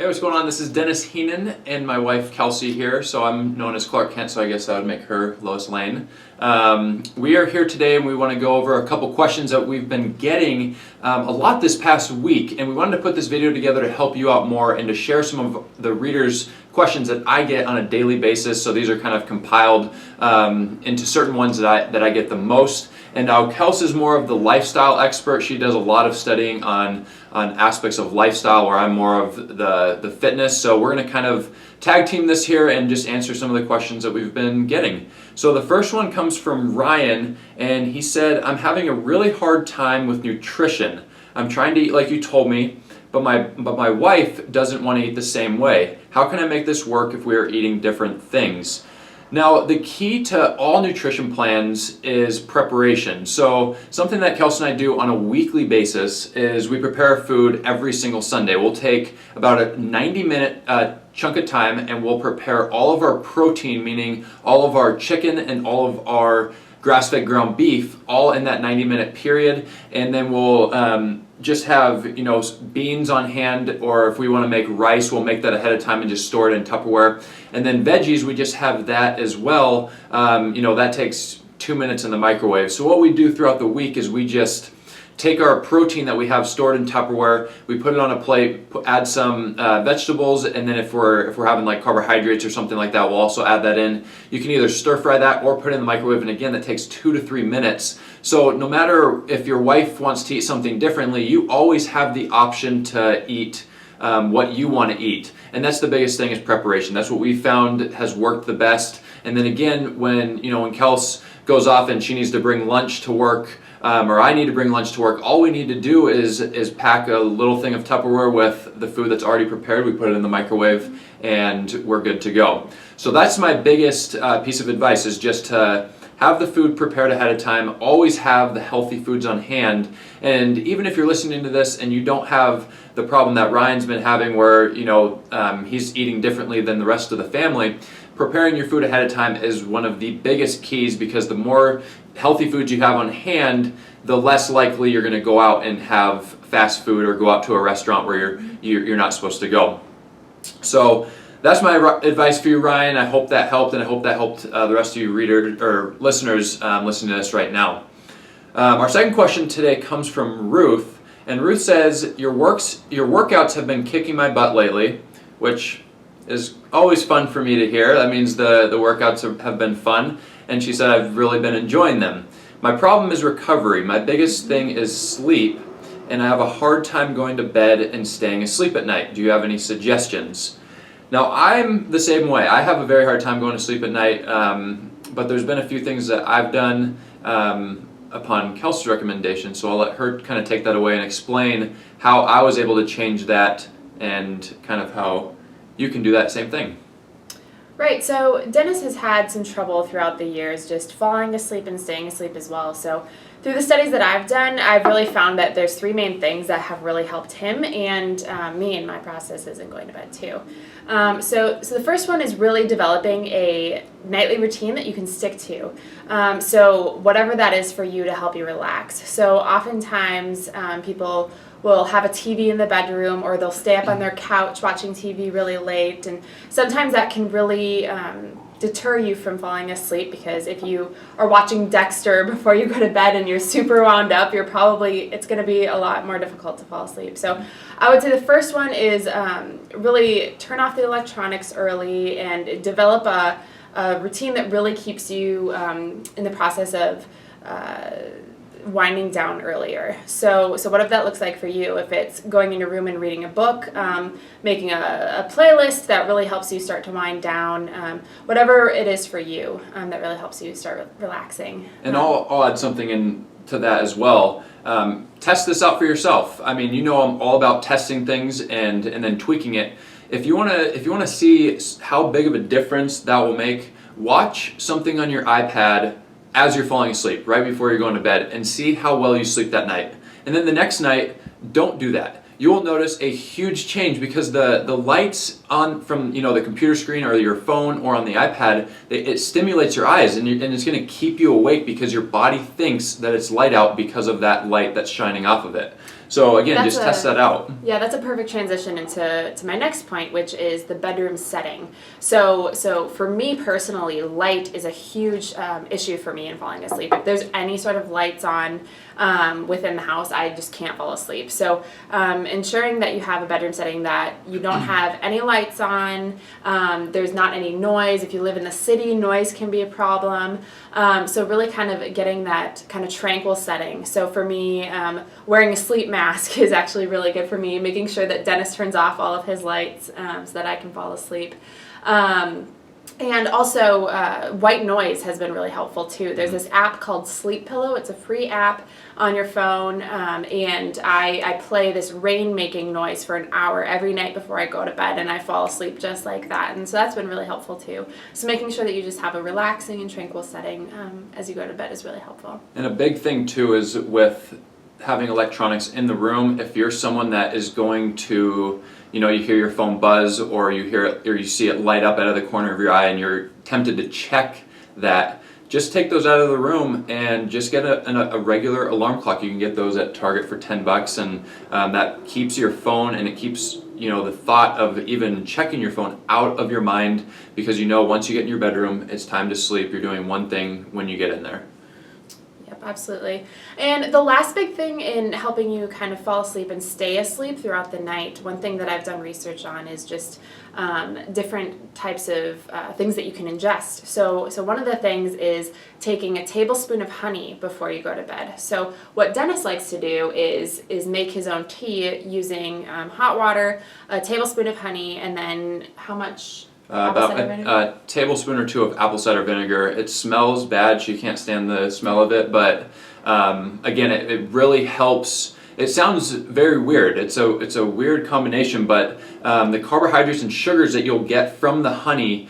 Hey, what's going on? This is Dennis Heenan and my wife Kelsey here. So I'm known as Clark Kent, so I guess that would make her Lois Lane. We are here today and we want to go over a couple questions that we've been getting a lot this past week. And we wanted to put this video together to help you out more and to share some of the readers' questions that I get on a daily basis. So these are kind of compiled into certain ones that I get the most. And now Kels is more of the lifestyle expert. She does a lot of studying on aspects of lifestyle, where I'm more of the fitness. So we're going to kind of tag team this here and just answer some of the questions that we've been getting. So the first one comes from Ryan, and he said, I'm having a really hard time with nutrition. I'm trying to eat like you told me, but my wife doesn't want to eat the same way. How can I make this work if we are eating different things? Now, the key to all nutrition plans is preparation. So something that Kelsey and I do on a weekly basis is we prepare food every single Sunday. We'll take about a 90-minute chunk of time and we'll prepare all of our protein, meaning all of our chicken and all of our grass-fed ground beef, all in that 90-minute period. And then we'll just have, beans on hand, or if we want to make rice, we'll make that ahead of time and just store it in Tupperware. And then veggies, we just have that as well. That takes 2 minutes in the microwave. So what we do throughout the week is we just take our protein that we have stored in Tupperware, we put it on a plate, add some vegetables, and then if we're having like carbohydrates or something like that, we'll also add that in. You can either stir fry that or put it in the microwave, and again, that takes 2 to 3 minutes. So no matter if your wife wants to eat something differently, you always have the option to eat what you want to eat. And that's the biggest thing, is preparation. That's what we found has worked the best. And then again, when Kels goes off and she needs to bring lunch to work, or I need to bring lunch to work, all we need to do is pack a little thing of Tupperware with the food that's already prepared. We put it in the microwave and we're good to go. So that's my biggest piece of advice, is just to have the food prepared ahead of time. Always have the healthy foods on hand. And even if you're listening to this and you don't have the problem that Ryan's been having, where he's eating differently than the rest of the family, preparing your food ahead of time is one of the biggest keys, because the more healthy foods you have on hand, the less likely you're going to go out and have fast food or go out to a restaurant where you're not supposed to go. So that's my advice for you, Ryan. I hope that helped, and I hope that helped the rest of you readers or listeners listening to this right now. Our second question today comes from Ruth, and Ruth says, your workouts have been kicking my butt lately, which is always fun for me to hear. That means the workouts have been fun, and she said, I've really been enjoying them. My problem is recovery. My biggest thing is sleep, and I have a hard time going to bed and staying asleep at night. Do you have any suggestions? Now, I'm the same way. I have a very hard time going to sleep at night, but there's been a few things that I've done upon Kelsey's recommendation, so I'll let her kind of take that away and explain how I was able to change that, and kind of how you can do that same thing. Right, so Dennis has had some trouble throughout the years just falling asleep and staying asleep as well. So through the studies that I've done, I've really found that there's 3 main things that have really helped him and me in my processes in going to bed too. So the first one is really developing a nightly routine that you can stick to. So whatever that is for you to help you relax. So oftentimes people will have a TV in the bedroom, or they'll stay up on their couch watching TV really late, and sometimes that can really deter you from falling asleep, because if you are watching Dexter before you go to bed and you're super wound up, it's going to be a lot more difficult to fall asleep. So I would say the first one is really turn off the electronics early and develop a routine that really keeps you in the process of winding down earlier. So whatever that looks like for you, if it's going in your room and reading a book, making a playlist that really helps you start to wind down, whatever it is for you that really helps you start relaxing. And I'll add something in to that as well. Test this out for yourself. I mean, I'm all about testing things and then tweaking it. If you want to see how big of a difference that will make, watch something on your iPad as you're falling asleep, right before you're going to bed, and see how well you sleep that night. And then the next night, don't do that. You will notice a huge change, because the lights on from the computer screen or your phone or on the iPad, it stimulates your eyes, and it's going to keep you awake, because your body thinks that it's light out because of that light that's shining off of it. So again, just test that out. Yeah, that's a perfect transition into my next point, which is the bedroom setting. So for me personally, light is a huge issue for me in falling asleep. If there's any sort of lights on within the house, I just can't fall asleep. So ensuring that you have a bedroom setting that you don't have any lights on, there's not any noise. If you live in the city, noise can be a problem. So really kind of getting that kind of tranquil setting. So for me, wearing a sleep mask is actually really good for me, making sure that Dennis turns off all of his lights so that I can fall asleep. And also, white noise has been really helpful too. There's this app called Sleep Pillow. It's a free app on your phone, and I play this rain-making noise for an hour every night before I go to bed, and I fall asleep just like that. And so that's been really helpful too. So making sure that you just have a relaxing and tranquil setting as you go to bed is really helpful. And a big thing too is with having electronics in the room, if you're someone that is going to, you hear your phone buzz, or you hear it, or you see it light up out of the corner of your eye and you're tempted to check that, just take those out of the room and just get a regular alarm clock. You can get those at Target for $10, and that keeps your phone, and it keeps the thought of even checking your phone out of your mind, because once you get in your bedroom, it's time to sleep. You're doing one thing when you get in there. Absolutely. And the last big thing in helping you kind of fall asleep and stay asleep throughout the night, one thing that I've done research on is just different types of things that you can ingest. So one of the things is taking a tablespoon of honey before you go to bed. So what Dennis likes to do is make his own tea using hot water, a tablespoon of honey, and then how much? About a tablespoon or two of apple cider vinegar. It smells bad. She can't stand the smell of it, but again, it really helps. It sounds very weird. It's a weird combination, but the carbohydrates and sugars that you'll get from the honey,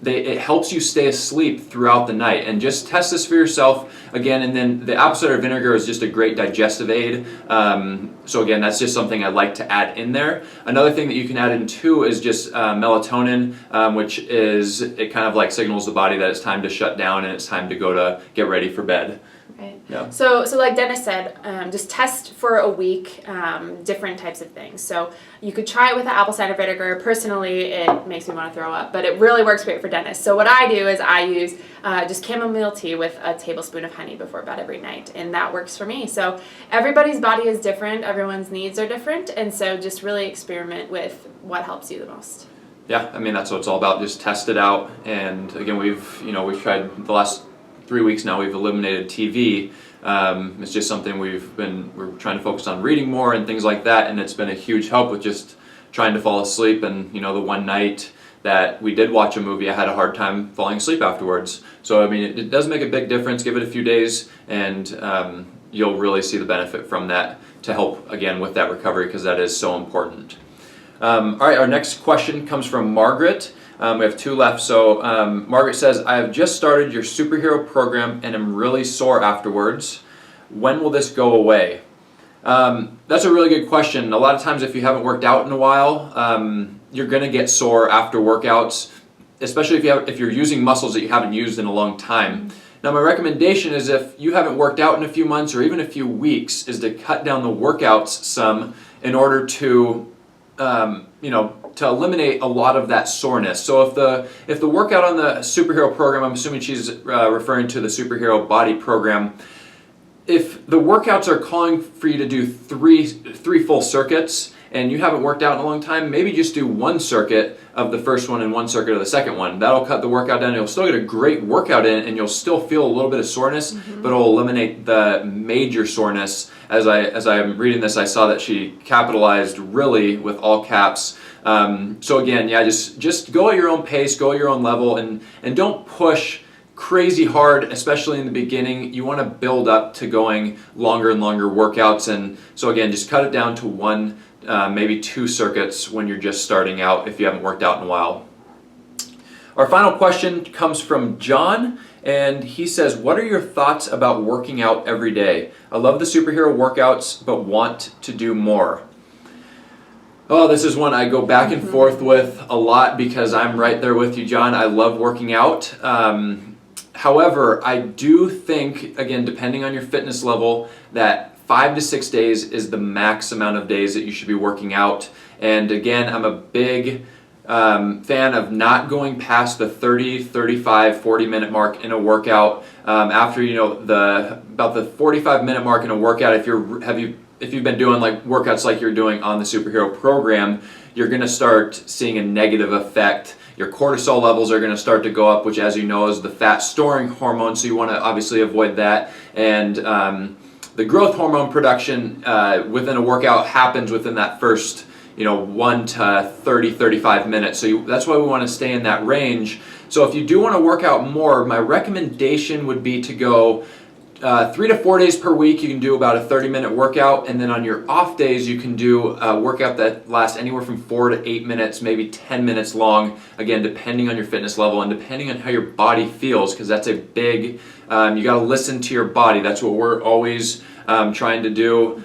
it helps you stay asleep throughout the night. And just test this for yourself again. And then the apple cider vinegar is just a great digestive aid. So again, that's just something I like to add in there. Another thing that you can add in too is just melatonin, which it kind of like signals the body that it's time to shut down and it's time to go to get ready for bed. Right. Yeah. So like Dennis said, just test for a week different types of things. So you could try it with the apple cider vinegar. Personally, it makes me want to throw up, but it really works great for Dennis. So what I do is I use just chamomile tea with a tablespoon of honey before bed every night, and that works for me. So everybody's body is different, everyone's needs are different, and so just really experiment with what helps you the most. Yeah, I mean, that's what it's all about. Just test it out. And again, we've tried the last 3 weeks now. We've eliminated TV. It's just something we're trying to focus on reading more and things like that, and it's been a huge help with just trying to fall asleep. And the one night that we did watch a movie, I had a hard time falling asleep afterwards. So I mean, it does make a big difference. Give it a few days, and you'll really see the benefit from that to help again with that recovery, because that is so important. All right, our next question comes from Margaret. We have two left. So Margaret says, I have just started your superhero program and am really sore afterwards. When will this go away? That's a really good question. A lot of times if you haven't worked out in a while, you're going to get sore after workouts, especially if you're using muscles that you haven't used in a long time. Now my recommendation is, if you haven't worked out in a few months or even a few weeks, is to cut down the workouts some in order to to eliminate a lot of that soreness. So if the workout on the superhero program, I'm assuming she's referring to the superhero body program, if the workouts are calling for you to do three full circuits and you haven't worked out in a long time, maybe just do one circuit of the first one and one circuit of the second one. That'll cut the workout down. You'll still get a great workout in, and you'll still feel a little bit of soreness, but it'll eliminate the major soreness. As I'm reading this, I saw that she capitalized really with all caps. So again, yeah, just go at your own pace, go at your own level, and don't push crazy hard, especially in the beginning. You want to build up to going longer and longer workouts, and so again, just cut it down to one, maybe two circuits when you're just starting out if you haven't worked out in a while. Our final question comes from John, and he says, what are your thoughts about working out every day? I love the superhero workouts, but want to do more. Oh, this is one I go back and forth with a lot, because I'm right there with you, John. I love working out. However, I do think, again, depending on your fitness level, that 5 to 6 days is the max amount of days that you should be working out. And again, I'm a big fan of not going past the 30, 35, 40-minute mark in a workout. After about the 45-minute mark in a workout, if you've been doing like workouts like you're doing on the superhero program, you're going to start seeing a negative effect. Your cortisol levels are going to start to go up, which, as you know, is the fat storing hormone, so you want to obviously avoid that. And the growth hormone production within a workout happens within that first 1 to 30, 35 minutes. So that's why we want to stay in that range. So if you do want to work out more, my recommendation would be to go 3 to 4 days per week. You can do about a 30-minute workout, and then on your off days you can do a workout that lasts anywhere from 4 to 8 minutes, maybe 10 minutes long, again depending on your fitness level and depending on how your body feels, because that's a big, you got to listen to your body. That's what we're always trying to do.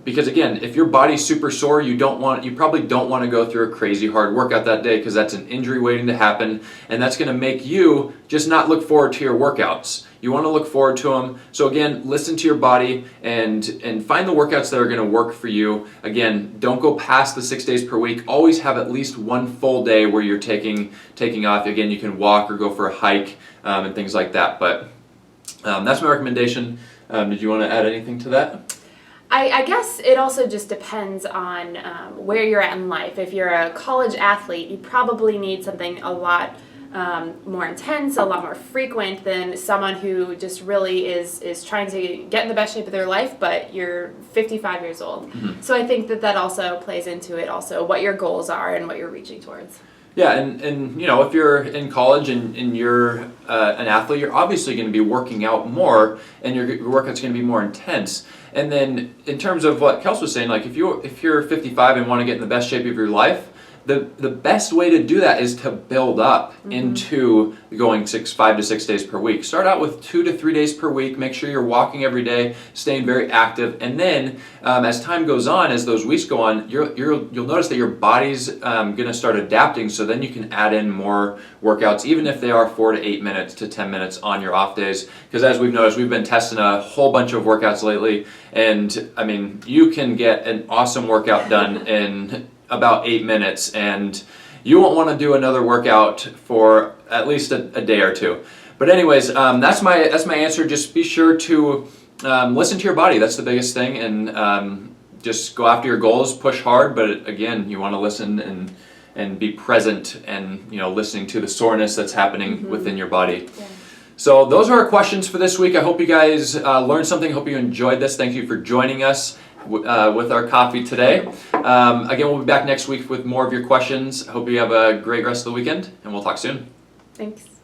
Because again, if your body's super sore, you probably don't want to go through a crazy hard workout that day, because that's an injury waiting to happen, and that's going to make you just not look forward to your workouts. You want to look forward to them. So again, listen to your body and find the workouts that are going to work for you. Again, don't go past the 6 days per week. Always have at least one full day where you're taking off. Again, you can walk or go for a hike and things like that. But that's my recommendation. Did you want to add anything to that? I guess it also just depends on where you're at in life. If you're a college athlete, you probably need something a lot more intense, a lot more frequent than someone who just really is trying to get in the best shape of their life, but you're 55 years old. Mm-hmm. So I think that also plays into it, also what your goals are and what you're reaching towards. Yeah, and if you're in college and you're an athlete, you're obviously going to be working out more, and your workout's going to be more intense. And then in terms of what Kels was saying, like if you're 55 and want to get in the best shape of your life, the best way to do that is to build up into going 5 to 6 days per week. Start out with 2 to 3 days per week. Make sure you're walking every day, staying very active, and then as time goes on, as those weeks go on, you'll notice that your body's going to start adapting. So then you can add in more workouts, even if they are 4 to 8 minutes to 10 minutes on your off days. Because as we've noticed, we've been testing a whole bunch of workouts lately, and I mean, you can get an awesome workout done in about 8 minutes, and you won't want to do another workout for at least a day or two. But anyways, that's my answer. Just be sure to listen to your body. That's the biggest thing, and just go after your goals, push hard, but again, you want to listen and be present, and listening to the soreness that's happening within your body. Yeah. So those are our questions for this week. I hope you guys learned something. Hope you enjoyed this. Thank you for joining us with our coffee today. Again, we'll be back next week with more of your questions. Hope you have a great rest of the weekend, and we'll talk soon. Thanks.